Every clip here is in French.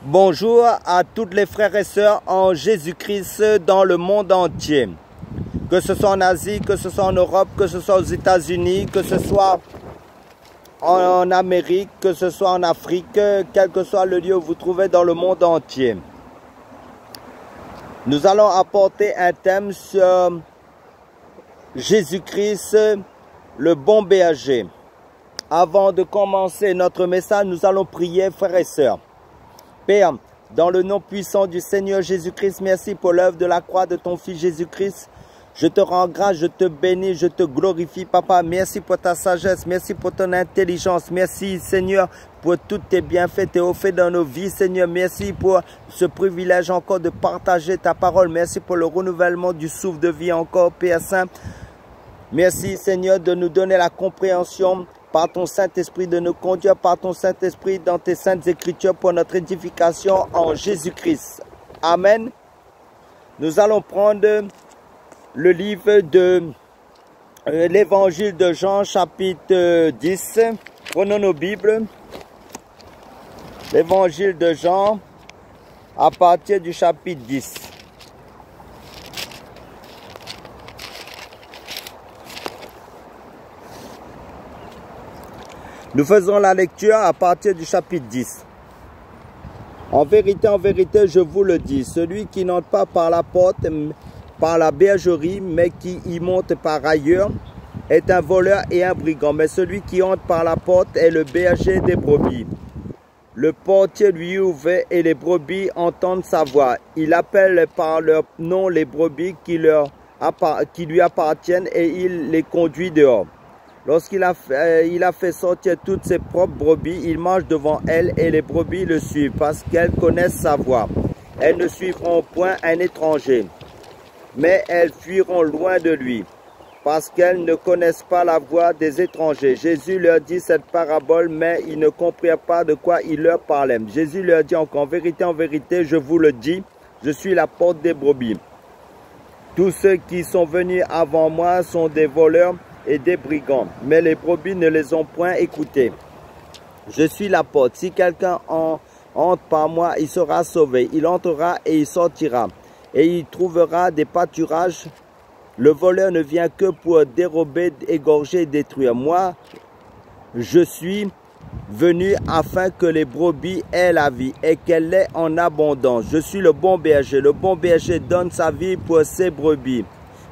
Bonjour à toutes les frères et sœurs en Jésus-Christ dans le monde entier. Que ce soit en Asie, que ce soit en Europe, que ce soit aux États-Unis, que ce soit en Amérique, que ce soit en Afrique, quel que soit le lieu où vous trouvez dans le monde entier. Nous allons apporter un thème sur Jésus-Christ, le bon berger. Avant de commencer notre message, nous allons prier, frères et sœurs. Père, dans le nom puissant du Seigneur Jésus-Christ, merci pour l'œuvre de la croix de ton Fils Jésus-Christ. Je te rends grâce, je te bénis, je te glorifie, Papa. Merci pour ta sagesse, merci pour ton intelligence. Merci, Seigneur, pour tous tes bienfaits, tes hauts faits dans nos vies, Seigneur. Merci pour ce privilège encore de partager ta parole. Merci pour le renouvellement du souffle de vie encore, Père Saint. Merci, Seigneur, de nous donner la compréhension par ton Saint-Esprit, de nous conduire par ton Saint-Esprit dans tes saintes écritures pour notre édification en Jésus-Christ. Amen. Nous allons prendre le livre de l'Évangile de Jean, chapitre 10. Prenons nos Bibles. L'Évangile de Jean, à partir du chapitre 10. Nous faisons la lecture à partir du chapitre 10. En vérité, je vous le dis, celui qui n'entre pas par la porte, par la bergerie, mais qui y monte par ailleurs, est un voleur et un brigand. Mais celui qui entre par la porte est le berger des brebis. Le portier lui ouvre et les brebis entendent sa voix. Il appelle par leur nom les brebis qui lui appartiennent et il les conduit dehors. Lorsqu'il a fait sortir toutes ses propres brebis, il marche devant elles et les brebis le suivent parce qu'elles connaissent sa voix. Elles ne suivront point un étranger, mais elles fuiront loin de lui parce qu'elles ne connaissent pas la voix des étrangers. Jésus leur dit cette parabole, mais ils ne comprirent pas de quoi il leur parlait. Jésus leur dit encore, en vérité, je vous le dis, je suis la porte des brebis. Tous ceux qui sont venus avant moi sont des voleurs et des brigands, mais les brebis ne les ont point écoutés. Je suis la porte. Si quelqu'un entre par moi, il sera sauvé. Il entrera et il sortira, et il trouvera des pâturages. Le voleur ne vient que pour dérober, égorger et détruire. Moi, je suis venu afin que les brebis aient la vie et qu'elle l'ait en abondance. Je suis le bon berger. Le bon berger donne sa vie pour ses brebis.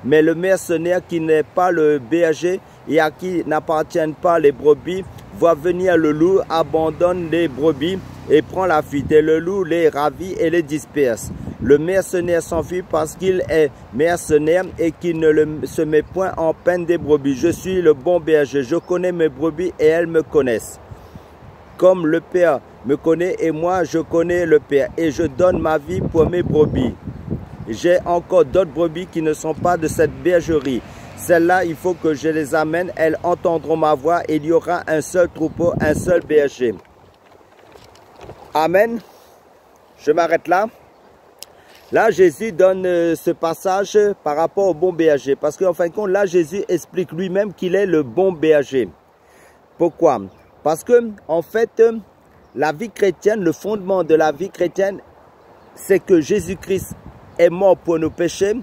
Mais le mercenaire qui n'est pas le berger et à qui n'appartiennent pas les brebis, voit venir le loup, abandonne les brebis et prend la fuite. Et le loup les ravit et les disperse. Le mercenaire s'enfuit parce qu'il est mercenaire et qu'il ne se met point en peine des brebis. Je suis le bon berger, je connais mes brebis et elles me connaissent. Comme le Père me connaît et moi je connais le Père et je donne ma vie pour mes brebis. J'ai encore d'autres brebis qui ne sont pas de cette bergerie. Celles-là, il faut que je les amène. Elles entendront ma voix et il y aura un seul troupeau, un seul berger. Amen. Je m'arrête là. Là, Jésus donne ce passage par rapport au bon berger. Parce qu'en fin de compte, là, Jésus explique lui-même qu'il est le bon berger. Pourquoi? Parce que, en fait, la vie chrétienne, le fondement de la vie chrétienne, c'est que Jésus-Christ est mort pour nos péchés,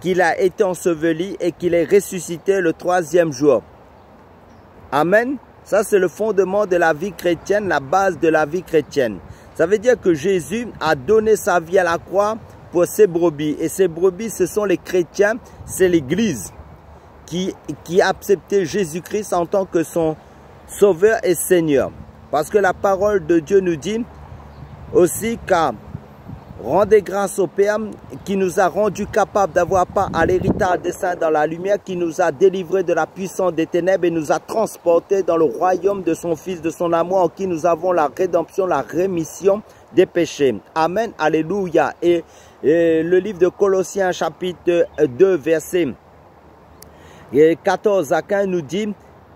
qu'il a été enseveli et qu'il est ressuscité le troisième jour. Amen. Ça, c'est le fondement de la vie chrétienne, la base de la vie chrétienne. Ça veut dire que Jésus a donné sa vie à la croix pour ses brebis. Et ces brebis, ce sont les chrétiens, c'est l'Église qui a accepté Jésus-Christ en tant que son Sauveur et Seigneur. Parce que la parole de Dieu nous dit aussi qu'à rendez grâce au Père qui nous a rendus capables d'avoir part à l'héritage des saints dans la lumière, qui nous a délivrés de la puissance des ténèbres et nous a transportés dans le royaume de son Fils, de son amour, en qui nous avons la rédemption, la rémission des péchés. Amen, alléluia. Et le livre de Colossiens chapitre 2 verset 14 à 15 nous dit: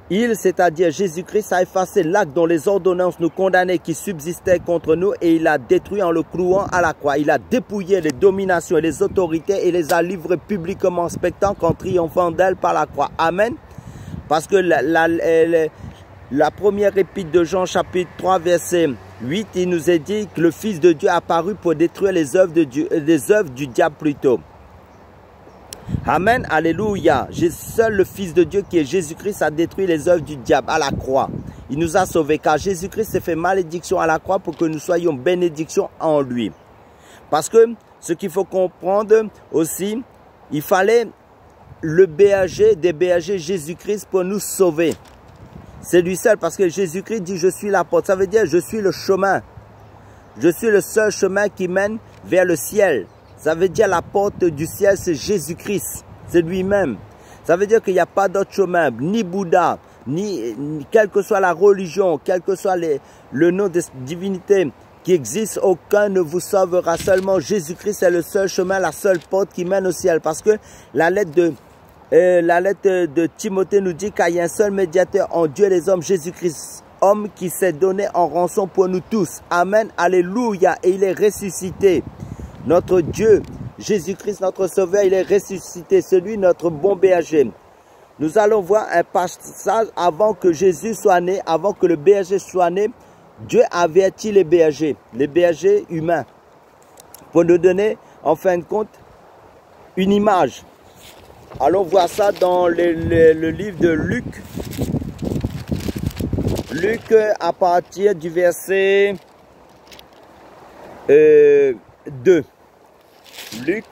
il, c'est-à-dire Jésus-Christ, a effacé l'acte dont les ordonnances nous condamnaient qui subsistaient contre nous et il l'a détruit en le clouant à la croix. Il a dépouillé les dominations et les autorités et les a livrées publiquement en spectacle en triomphant d'elles par la croix. Amen. Parce que la première épître de Jean chapitre 3 verset 8, il nous est dit que le Fils de Dieu est apparu pour détruire les œuvres du diable plutôt. Amen, alléluia. Seul le Fils de Dieu qui est Jésus-Christ a détruit les œuvres du diable à la croix. Il nous a sauvés car Jésus-Christ s'est fait malédiction à la croix pour que nous soyons bénédiction en lui. Parce que ce qu'il faut comprendre aussi, il fallait le berger des bergers Jésus-Christ pour nous sauver. C'est lui seul parce que Jésus-Christ dit je suis la porte. Ça veut dire je suis le chemin. Je suis le seul chemin qui mène vers le ciel. Ça veut dire la porte du ciel, c'est Jésus-Christ. C'est lui-même. Ça veut dire qu'il n'y a pas d'autre chemin, ni Bouddha, ni quelle que soit la religion, quel que soit le nom de divinité qui existe, aucun ne vous sauvera. Seulement Jésus-Christ est le seul chemin, la seule porte qui mène au ciel. Parce que la lettre de Timothée nous dit qu'il y a un seul médiateur en Dieu et les hommes, Jésus-Christ, homme qui s'est donné en rançon pour nous tous. Amen, alléluia. Et il est ressuscité. Notre Dieu, Jésus-Christ, notre Sauveur, il est ressuscité. Celui, notre bon berger. Nous allons voir un passage avant que Jésus soit né, avant que le berger soit né. Dieu avertit les bergers humains, pour nous donner, en fin de compte, une image. Allons voir ça dans le livre de Luc. Luc, à partir du verset 2. Luc,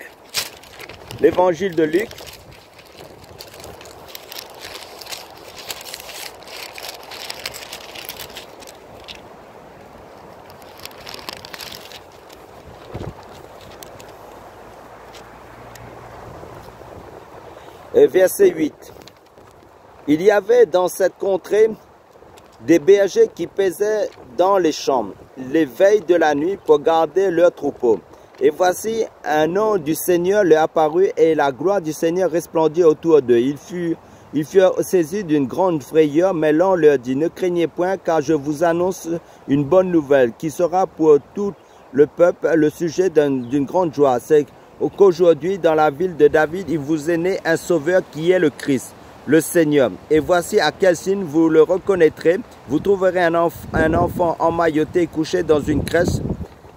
l'évangile de Luc. Verset 8. Il y avait dans cette contrée des bergers qui paissaient dans les champs les veilles de la nuit pour garder leurs troupeaux. Et voici un ange du Seigneur leur apparut et la gloire du Seigneur resplendit autour d'eux. Ils furent saisis d'une grande frayeur, mais l'ange leur dit, ne craignez point car je vous annonce une bonne nouvelle qui sera pour tout le peuple le sujet d'une grande joie. C'est qu'aujourd'hui, dans la ville de David, il vous est né un sauveur qui est le Christ, le Seigneur. Et voici à quel signe vous le reconnaîtrez. Vous trouverez un enfant emmailloté couché dans une crèche.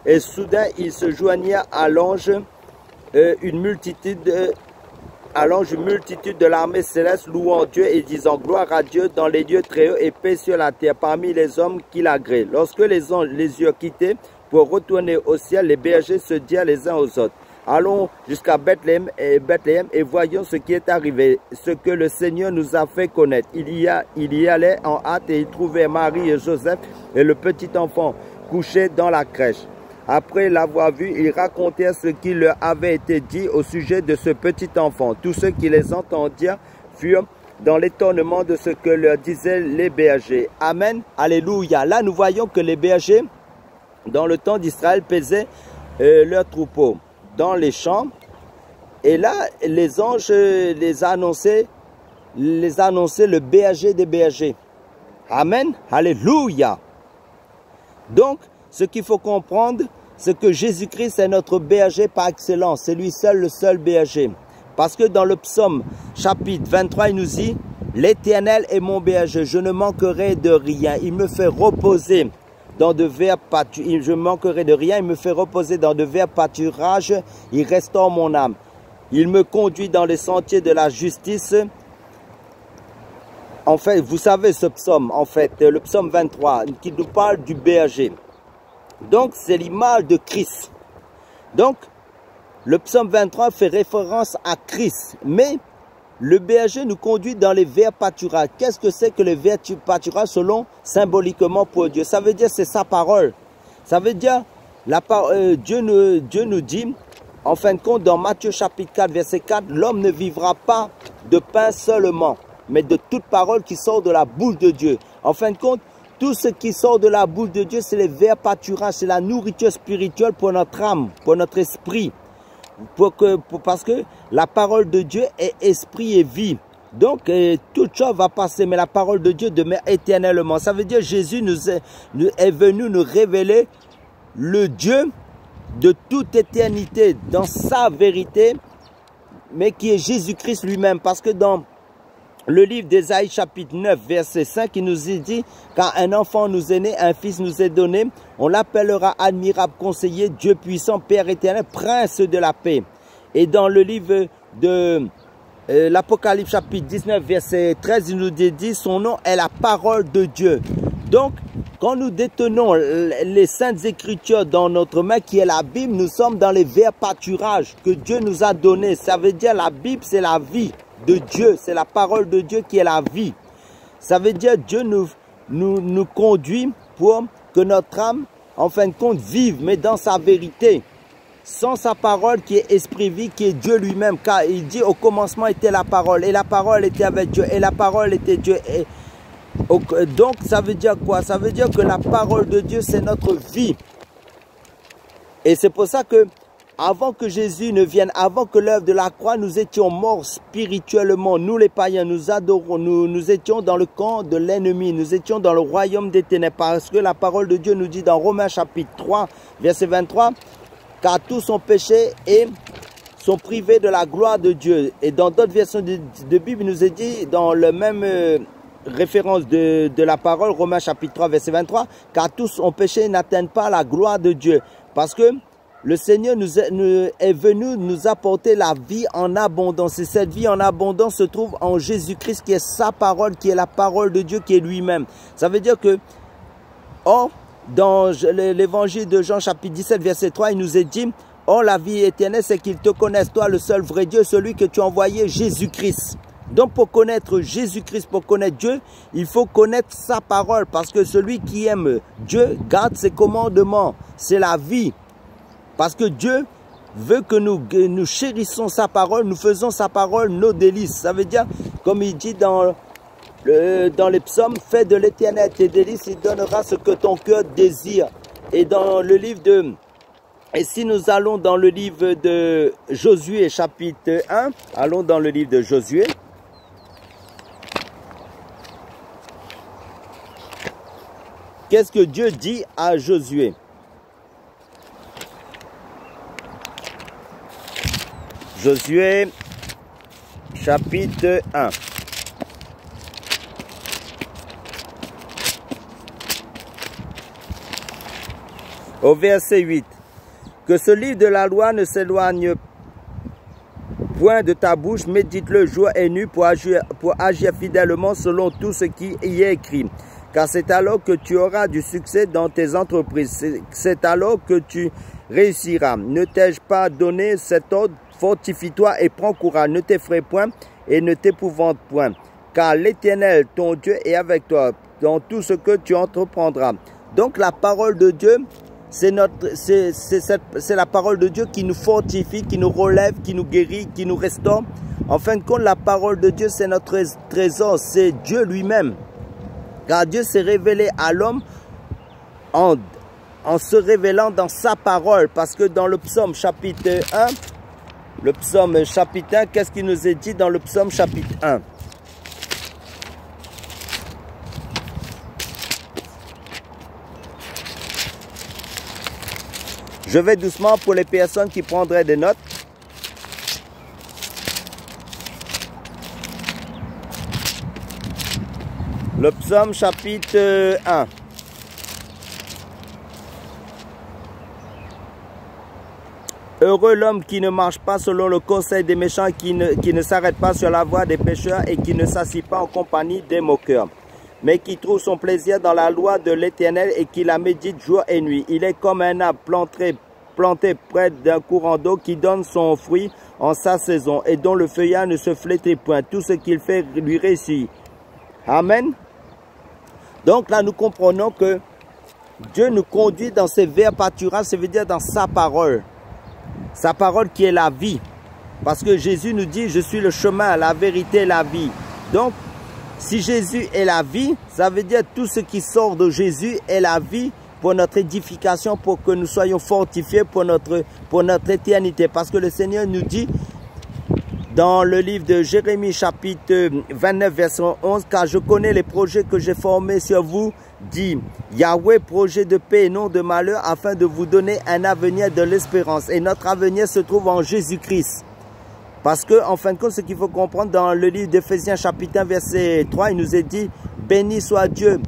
Et soudain, il se joignit à l'ange une multitude de l'armée céleste louant Dieu et disant gloire à Dieu dans les lieux très hauts et paix sur la terre parmi les hommes qui l'agréent. Lorsque les anges les eurent quittés pour retourner au ciel, les bergers se dirent les uns aux autres. Allons jusqu'à Bethléem et voyons ce qui est arrivé, ce que le Seigneur nous a fait connaître. Il y allait en hâte et il trouvait Marie et Joseph et le petit enfant couché dans la crèche. Après l'avoir vu, ils racontèrent ce qui leur avait été dit au sujet de ce petit enfant. Tous ceux qui les entendirent furent dans l'étonnement de ce que leur disaient les bergers. Amen, alléluia. Là, nous voyons que les bergers, dans le temps d'Israël, paisaient leurs troupeaux dans les champs. Et là, les anges les annonçaient le berger des bergers. Amen, alléluia. Donc, ce qu'il faut comprendre, c'est que Jésus-Christ est notre berger par excellence. C'est lui seul, le seul berger. Parce que dans le psaume chapitre 23, il nous dit « L'Éternel est mon berger, je ne manquerai de rien. Il me fait reposer dans de verts pâturages. Je manquerai de rien, il me fait reposer dans de verts pâturages. Il restaure mon âme. Il me conduit dans les sentiers de la justice. » En fait, vous savez ce psaume, en fait, le psaume 23, qui nous parle du berger. Donc, c'est l'image de Christ. Donc, le psaume 23 fait référence à Christ. Mais, le berger nous conduit dans les verts pâturages. Qu'est-ce que c'est que les verts pâturages selon symboliquement pour Dieu? Ça veut dire c'est sa parole. Ça veut dire, Dieu nous dit, en fin de compte, dans Matthieu chapitre 4, verset 4, l'homme ne vivra pas de pain seulement, mais de toute parole qui sort de la bouche de Dieu. En fin de compte, tout ce qui sort de la bouche de Dieu, c'est les verts pâturages, c'est la nourriture spirituelle pour notre âme, pour notre esprit. Parce que la parole de Dieu est esprit et vie. Donc, toute chose va passer, mais la parole de Dieu demeure éternellement. Ça veut dire que Jésus est venu nous révéler le Dieu de toute éternité, dans sa vérité, mais qui est Jésus-Christ lui-même. Parce que dans le livre d'Ésaïe chapitre 9 verset 5 qui nous dit « Car un enfant nous est né, un fils nous est donné, on l'appellera admirable conseiller, Dieu puissant, Père éternel, prince de la paix. » Et dans le livre de l'Apocalypse chapitre 19 verset 13, il nous dit « Son nom est la parole de Dieu. » Donc, quand nous détenons les saintes écritures dans notre main qui est la Bible, nous sommes dans les verts pâturages que Dieu nous a donnés. Ça veut dire la Bible c'est la vie de Dieu, c'est la parole de Dieu qui est la vie. Ça veut dire Dieu nous conduit pour que notre âme, en fin de compte, vive, mais dans sa vérité. Sans sa parole qui est esprit vie, qui est Dieu lui-même. Car il dit au commencement était la parole, et la parole était avec Dieu, et la parole était Dieu. Donc ça veut dire quoi? Ça veut dire que la parole de Dieu c'est notre vie. Et c'est pour ça que avant que Jésus ne vienne, avant que l'œuvre de la croix, nous étions morts spirituellement. Nous les païens, nous adorons, nous étions dans le camp de l'ennemi, nous étions dans le royaume des ténèbres. Parce que la parole de Dieu nous dit dans Romains chapitre 3, verset 23, « Car tous sont péchés et sont privés de la gloire de Dieu. » Et dans d'autres versions de Bible, il nous est dit dans le même référence de la parole, Romains chapitre 3, verset 23, « Car tous ont péché et n'atteignent pas la gloire de Dieu. » Parce que le Seigneur est venu nous apporter la vie en abondance. Et cette vie en abondance se trouve en Jésus-Christ qui est sa parole, qui est la parole de Dieu, qui est lui-même. Ça veut dire que, or, dans l'évangile de Jean chapitre 17, verset 3, il nous est dit, « Or, la vie éternelle, c'est qu'ils te connaissent, toi, le seul vrai Dieu, celui que tu as envoyé, Jésus-Christ. » Donc, pour connaître Jésus-Christ, pour connaître Dieu, il faut connaître sa parole. Parce que celui qui aime Dieu garde ses commandements. C'est la vie. Parce que Dieu veut que nous chérissons sa parole, nous faisons sa parole nos délices. Ça veut dire, comme il dit dans les psaumes, « Fais de l'Éternel tes délices, il donnera ce que ton cœur désire. » Et dans le livre de... Et si nous allons dans le livre de Josué chapitre 1, allons dans le livre de Josué. Qu'est-ce que Dieu dit à Josué? Josué, chapitre 1. Au verset 8. Que ce livre de la loi ne s'éloigne point de ta bouche, médite-le jour et nuit pour agir fidèlement selon tout ce qui y est écrit. Car c'est alors que tu auras du succès dans tes entreprises. C'est alors que tu réussiras. Ne t'ai-je pas donné cet ordre? Fortifie-toi et prends courage, ne t'effraie point et ne t'épouvante point. Car l'Éternel, ton Dieu, est avec toi dans tout ce que tu entreprendras. Donc la parole de Dieu, c'est la parole de Dieu qui nous fortifie, qui nous relève, qui nous guérit, qui nous restaure. En fin de compte, la parole de Dieu, c'est notre trésor, c'est Dieu lui-même. Car Dieu s'est révélé à l'homme en se révélant dans sa parole. Parce que dans le psaume chapitre 1, le psaume chapitre 1, qu'est-ce qu'il nous est dit dans le psaume chapitre 1? Je vais doucement pour les personnes qui prendraient des notes. Le psaume chapitre 1. Heureux l'homme qui ne marche pas selon le conseil des méchants, qui ne s'arrête pas sur la voie des pécheurs et qui ne s'assied pas en compagnie des moqueurs, mais qui trouve son plaisir dans la loi de l'Éternel et qui la médite jour et nuit. Il est comme un arbre planté près d'un courant d'eau qui donne son fruit en sa saison et dont le feuillage ne se flétrit point. Tout ce qu'il fait lui réussit. Amen. Donc là, nous comprenons que Dieu nous conduit dans ses verts pâturages, ça veut dire dans sa parole. Sa parole qui est la vie. Parce que Jésus nous dit, je suis le chemin, la vérité et la vie. Donc, si Jésus est la vie, ça veut dire tout ce qui sort de Jésus est la vie pour notre édification, pour que nous soyons fortifiés pour notre éternité. Parce que le Seigneur nous dit, dans le livre de Jérémie chapitre 29 verset 11, « Car je connais les projets que j'ai formés sur vous, dit Yahweh, projet de paix et non de malheur, afin de vous donner un avenir de l'espérance. » Et notre avenir se trouve en Jésus-Christ. Parce que, en fin de compte, ce qu'il faut comprendre dans le livre d'Éphésiens chapitre 1, verset 3, il nous est dit, béni soit Dieu,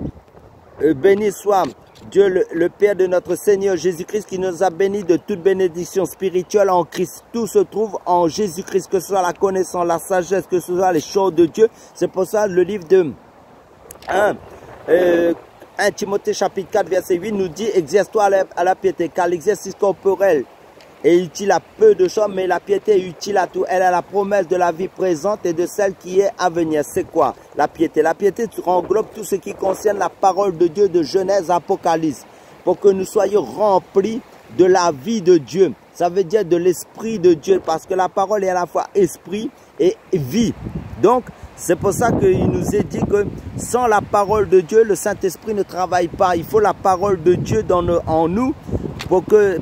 béni soit Dieu le Père de notre Seigneur Jésus-Christ qui nous a bénis de toute bénédiction spirituelle en Christ. Tout se trouve en Jésus-Christ, que ce soit la connaissance, la sagesse, que ce soit les choses de Dieu. C'est pour ça le livre de 1 Timothée chapitre 4 verset 8 nous dit, exerce-toi à la piété, car l'exercice corporel est utile à peu de choses, mais la piété est utile à tout. Elle a la promesse de la vie présente et de celle qui est à venir. C'est quoi la piété? La piété englobe tout ce qui concerne la parole de Dieu de Genèse, Apocalypse, pour que nous soyons remplis de la vie de Dieu. Ça veut dire de l'esprit de Dieu, parce que la parole est à la fois esprit et vie. Donc, c'est pour ça qu'il nous est dit que sans la parole de Dieu, le Saint-Esprit ne travaille pas. Il faut la parole de Dieu en nous,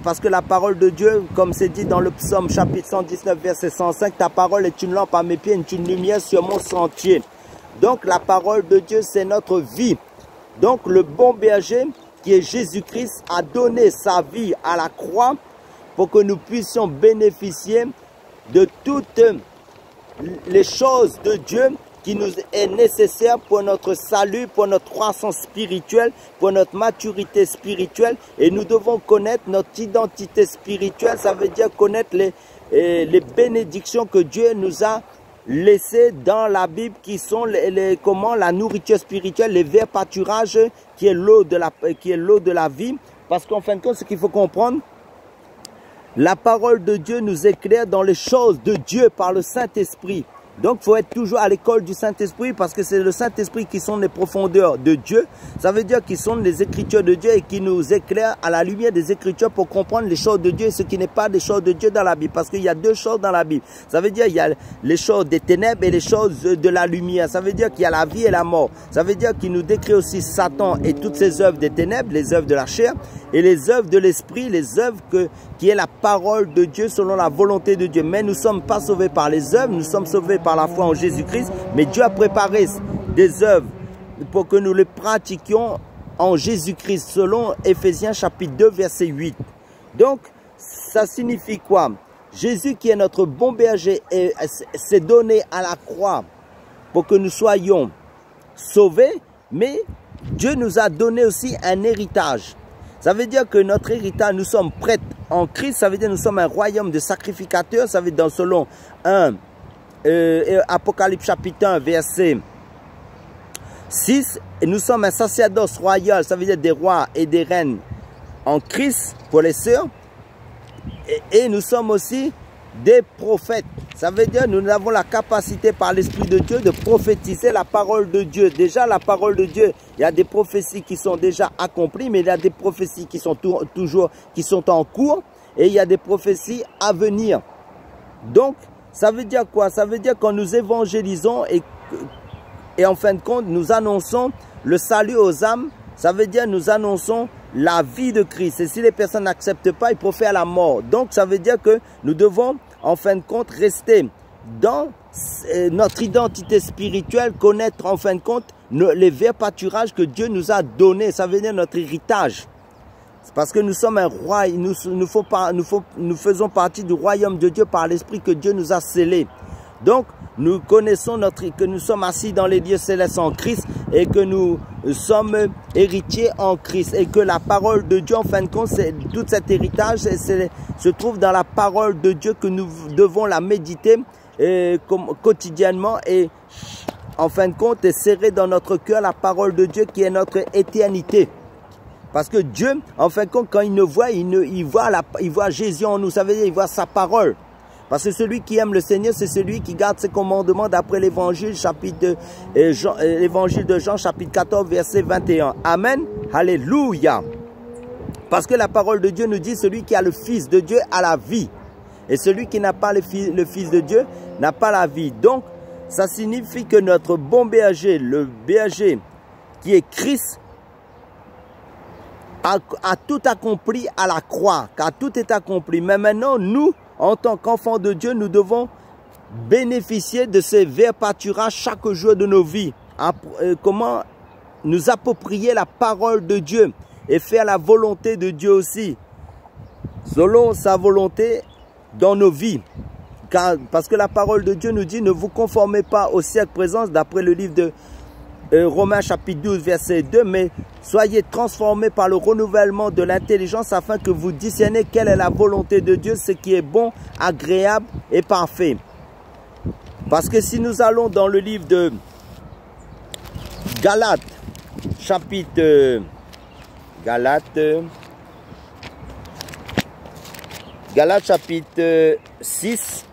parce que la parole de Dieu, comme c'est dit dans le psaume chapitre 119, verset 105, ta parole est une lampe à mes pieds, est une lumière sur mon sentier. Donc la parole de Dieu, c'est notre vie. Donc le bon berger, qui est Jésus-Christ, a donné sa vie à la croix pour que nous puissions bénéficier de toutes les choses de Dieu qui nous est nécessaire pour notre salut, pour notre croissance spirituelle, pour notre maturité spirituelle. Et nous devons connaître notre identité spirituelle. Ça veut dire connaître les bénédictions que Dieu nous a laissées dans la Bible, qui sont comment la nourriture spirituelle, les verts pâturages, qui est l'eau de la vie. Parce qu'en fin de compte, ce qu'il faut comprendre, la parole de Dieu nous éclaire dans les choses de Dieu par le Saint-Esprit. Donc, il faut être toujours à l'école du Saint-Esprit, parce que c'est le Saint-Esprit qui sont les profondeurs de Dieu. Ça veut dire qu'ils sont les Écritures de Dieu et qui nous éclairent à la lumière des Écritures pour comprendre les choses de Dieu et ce qui n'est pas des choses de Dieu dans la Bible. Parce qu'il y a deux choses dans la Bible. Ça veut dire qu'il y a les choses des ténèbres et les choses de la lumière. Ça veut dire qu'il y a la vie et la mort. Ça veut dire qu'il nous décrit aussi Satan et toutes ses œuvres des ténèbres, les œuvres de la chair et les œuvres de l'esprit, les œuvres qui est la parole de Dieu selon la volonté de Dieu. Mais nous ne sommes pas sauvés par les œuvres, nous sommes sauvés par la foi en Jésus-Christ. Mais Dieu a préparé des œuvres pour que nous les pratiquions en Jésus-Christ, selon Éphésiens chapitre 2, verset 8. Donc, ça signifie quoi? Jésus, qui est notre bon berger, s'est donné à la croix pour que nous soyons sauvés, mais Dieu nous a donné aussi un héritage. Ça veut dire que notre héritage, nous sommes prêts en Christ. Ça veut dire que nous sommes un royaume de sacrificateurs. Ça veut dire selon Apocalypse chapitre 1, verset 6. Et nous sommes un sacerdoce royal. Ça veut dire des rois et des reines en Christ pour les sœurs. Et nous sommes aussi des prophètes. Ça veut dire que nous avons la capacité par l'Esprit de Dieu de prophétiser la parole de Dieu. Déjà, la parole de Dieu, il y a des prophéties qui sont déjà accomplies, mais il y a des prophéties qui sont en cours, et il y a des prophéties à venir. Donc, ça veut dire quoi? Ça veut dire quand nous évangélisons et en fin de compte, nous annonçons le salut aux âmes. Ça veut dire nous annonçons la vie de Christ. Et si les personnes n'acceptent pas, ils profèrent la mort. Donc, ça veut dire que nous devons, en fin de compte, rester dans notre identité spirituelle, connaître, en fin de compte, les verts pâturages que Dieu nous a donnés. Ça veut dire notre héritage. C'est parce que nous sommes un roi. Nous faisons partie du royaume de Dieu par l'Esprit que Dieu nous a scellés. Donc, nous connaissons que nous sommes assis dans les lieux célestes en Christ et que nous sommes héritiers en Christ. Et que la parole de Dieu, en fin de compte, tout cet héritage se trouve dans la parole de Dieu, que nous devons la méditer quotidiennement et en fin de compte, serrer dans notre cœur la parole de Dieu qui est notre éternité. Parce que Dieu, en fin de compte, quand il nous voit, il voit Jésus en nous. Ça veut dire qu'il voit sa parole. Parce que celui qui aime le Seigneur, c'est celui qui garde ses commandements d'après l'évangile de Jean, chapitre 14, verset 21. Amen. Alléluia. Parce que la parole de Dieu nous dit, celui qui a le Fils de Dieu a la vie. Et celui qui n'a pas le Fils de Dieu n'a pas la vie. Donc, ça signifie que notre bon berger, le berger qui est Christ, a tout accompli à la croix. Car tout est accompli. Mais maintenant, nous, en tant qu'enfants de Dieu, nous devons bénéficier de ces verts pâturages chaque jour de nos vies. Comment nous approprier la parole de Dieu et faire la volonté de Dieu aussi, selon sa volonté dans nos vies. Parce que la parole de Dieu nous dit, ne vous conformez pas au siècle présent, d'après le livre de Romains chapitre 12, verset 2, mais soyez transformés par le renouvellement de l'intelligence afin que vous discerniez quelle est la volonté de Dieu, ce qui est bon, agréable et parfait. Parce que si nous allons dans le livre de Galates, chapitre Galates chapitre 6,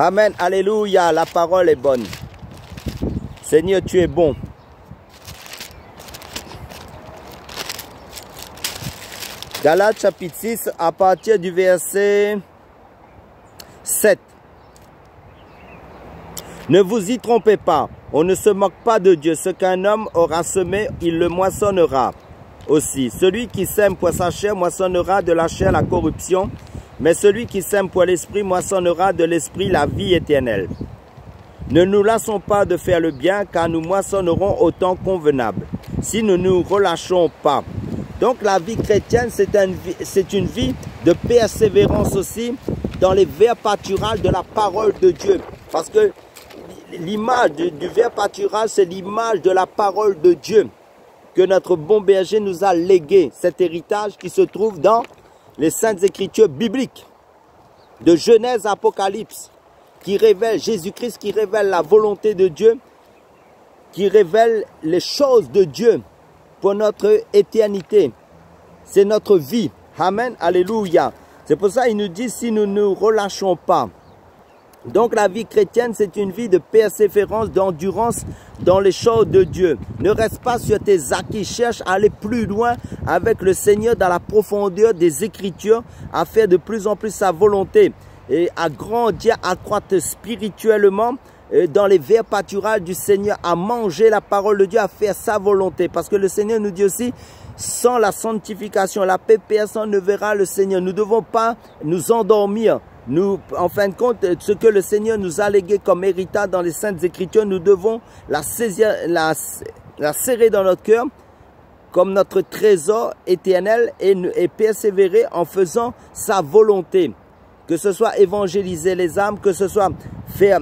Amen, alléluia, la parole est bonne. Seigneur, tu es bon. Galates chapitre 6, à partir du verset 7. Ne vous y trompez pas, on ne se moque pas de Dieu. Ce qu'un homme aura semé, il le moissonnera aussi. Celui qui sème pour sa chair moissonnera de la chair la corruption, mais celui qui sème pour l'esprit moissonnera de l'esprit la vie éternelle. Ne nous lassons pas de faire le bien, car nous moissonnerons au temps convenable, si nous ne nous relâchons pas. Donc la vie chrétienne, c'est une vie de persévérance aussi dans les vers pâturages de la parole de Dieu. Parce que l'image du vers pâturage, c'est l'image de la parole de Dieu que notre bon berger nous a légué. Cet héritage qui se trouve dans les Saintes Écritures bibliques, de Genèse à Apocalypse, qui révèle Jésus-Christ, qui révèle la volonté de Dieu, qui révèle les choses de Dieu pour notre éternité. C'est notre vie. Amen, alléluia. C'est pour ça qu'il nous dit, si nous ne nous relâchons pas. Donc la vie chrétienne, c'est une vie de persévérance, d'endurance dans les choses de Dieu. Ne reste pas sur tes acquis, cherche à aller plus loin avec le Seigneur dans la profondeur des Écritures, à faire de plus en plus sa volonté et à grandir, à croître spirituellement dans les vers pâturages du Seigneur, à manger la parole de Dieu, à faire sa volonté. Parce que le Seigneur nous dit aussi, sans la sanctification, la paix, personne ne verra le Seigneur. Nous ne devons pas nous endormir. Nous, en fin de compte, ce que le Seigneur nous a légué comme héritage dans les Saintes Écritures, nous devons la saisir, la serrer dans notre cœur comme notre trésor éternel et persévérer en faisant sa volonté. Que ce soit évangéliser les âmes, que ce soit faire,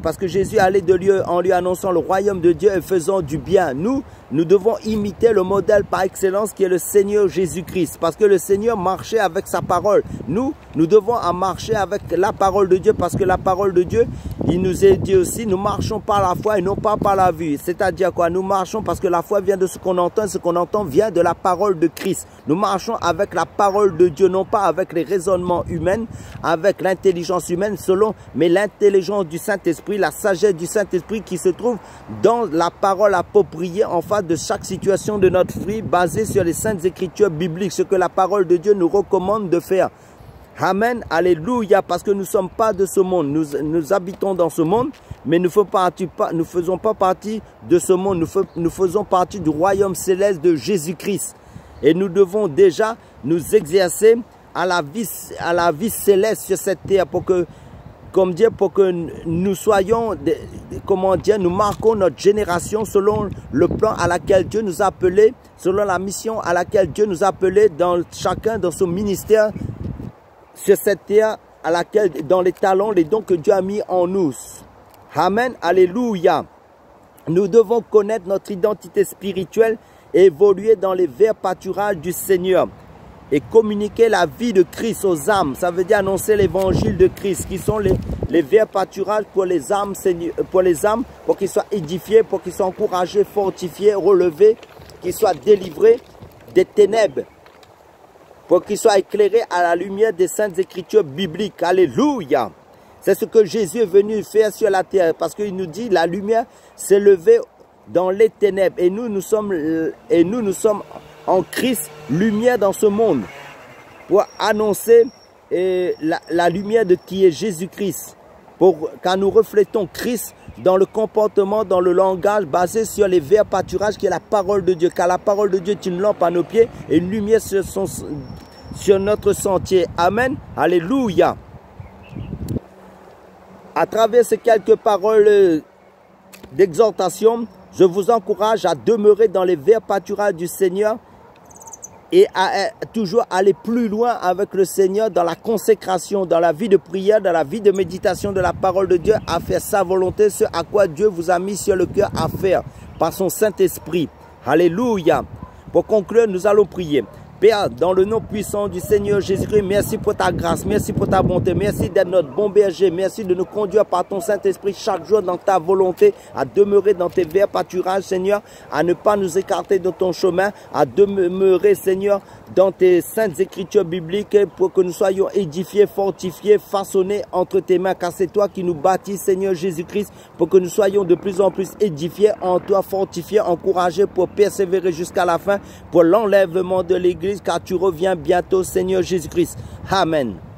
parce que Jésus allait de lieu en lui annonçant le royaume de Dieu et faisant du bien. Nous devons imiter le modèle par excellence qui est le Seigneur Jésus-Christ. Parce que le Seigneur marchait avec sa parole. Nous devons en marcher avec la parole de Dieu parce que la parole de Dieu, il nous est dit aussi, nous marchons par la foi et non pas par la vue. C'est-à-dire quoi? Nous marchons parce que la foi vient de ce qu'on entend et ce qu'on entend vient de la parole de Christ. Nous marchons avec la parole de Dieu, non pas avec les raisonnements humains, avec l'intelligence humaine mais l'intelligence du Saint-Esprit, la sagesse du Saint-Esprit qui se trouve dans la parole appropriée en face de chaque situation de notre vie basée sur les Saintes Écritures bibliques, ce que la parole de Dieu nous recommande de faire. Amen, alléluia, parce que nous ne sommes pas de ce monde, nous habitons dans ce monde, mais nous ne faisons pas partie de ce monde, nous faisons partie du royaume céleste de Jésus-Christ. Et nous devons déjà nous exercer à la vie céleste sur cette terre pour que, comme dire, pour que nous soyons, comment dire, nous marquons notre génération selon le plan à laquelle Dieu nous a appelés, selon la mission à laquelle Dieu nous a appelés chacun dans son ministère sur cette terre à laquelle, dans les talents, les dons que Dieu a mis en nous. Amen, alléluia. Nous devons connaître notre identité spirituelle et évoluer dans les verts pâturages du Seigneur et communiquer la vie de Christ aux âmes. Ça veut dire annoncer l'évangile de Christ, qui sont les verts pâturages pour les âmes, pour qu'ils soient édifiés, pour qu'ils soient encouragés, fortifiés, relevés, qu'ils soient délivrés des ténèbres, pour qu'ils soient éclairés à la lumière des Saintes Écritures bibliques. Alléluia! C'est ce que Jésus est venu faire sur la terre, parce qu'il nous dit la lumière s'est levée dans les ténèbres. Et nous sommes en Christ, lumière dans ce monde, pour annoncer la lumière de qui est Jésus-Christ, car nous reflétons Christ dans le comportement, dans le langage, basé sur les verts pâturages qui est la parole de Dieu. Car la parole de Dieu est une lampe à nos pieds et une lumière sur notre sentier. Amen. Alléluia. À travers ces quelques paroles d'exhortation, je vous encourage à demeurer dans les verts pâturages du Seigneur et à toujours aller plus loin avec le Seigneur dans la consécration, dans la vie de prière, dans la vie de méditation de la parole de Dieu, à faire sa volonté, ce à quoi Dieu vous a mis sur le cœur à faire par son Saint-Esprit. Alléluia. Pour conclure, nous allons prier. Père, dans le nom puissant du Seigneur Jésus-Christ, merci pour ta grâce, merci pour ta bonté, merci d'être notre bon berger, merci de nous conduire par ton Saint-Esprit chaque jour dans ta volonté, à demeurer dans tes verts pâturages, Seigneur, à ne pas nous écarter de ton chemin, à demeurer, Seigneur, dans tes saintes écritures bibliques pour que nous soyons édifiés, fortifiés, façonnés entre tes mains, car c'est toi qui nous bâtis, Seigneur Jésus-Christ, pour que nous soyons de plus en plus édifiés en toi, fortifiés, encouragés pour persévérer jusqu'à la fin, pour l'enlèvement de l'Église, car tu reviens bientôt, Seigneur Jésus-Christ. Amen.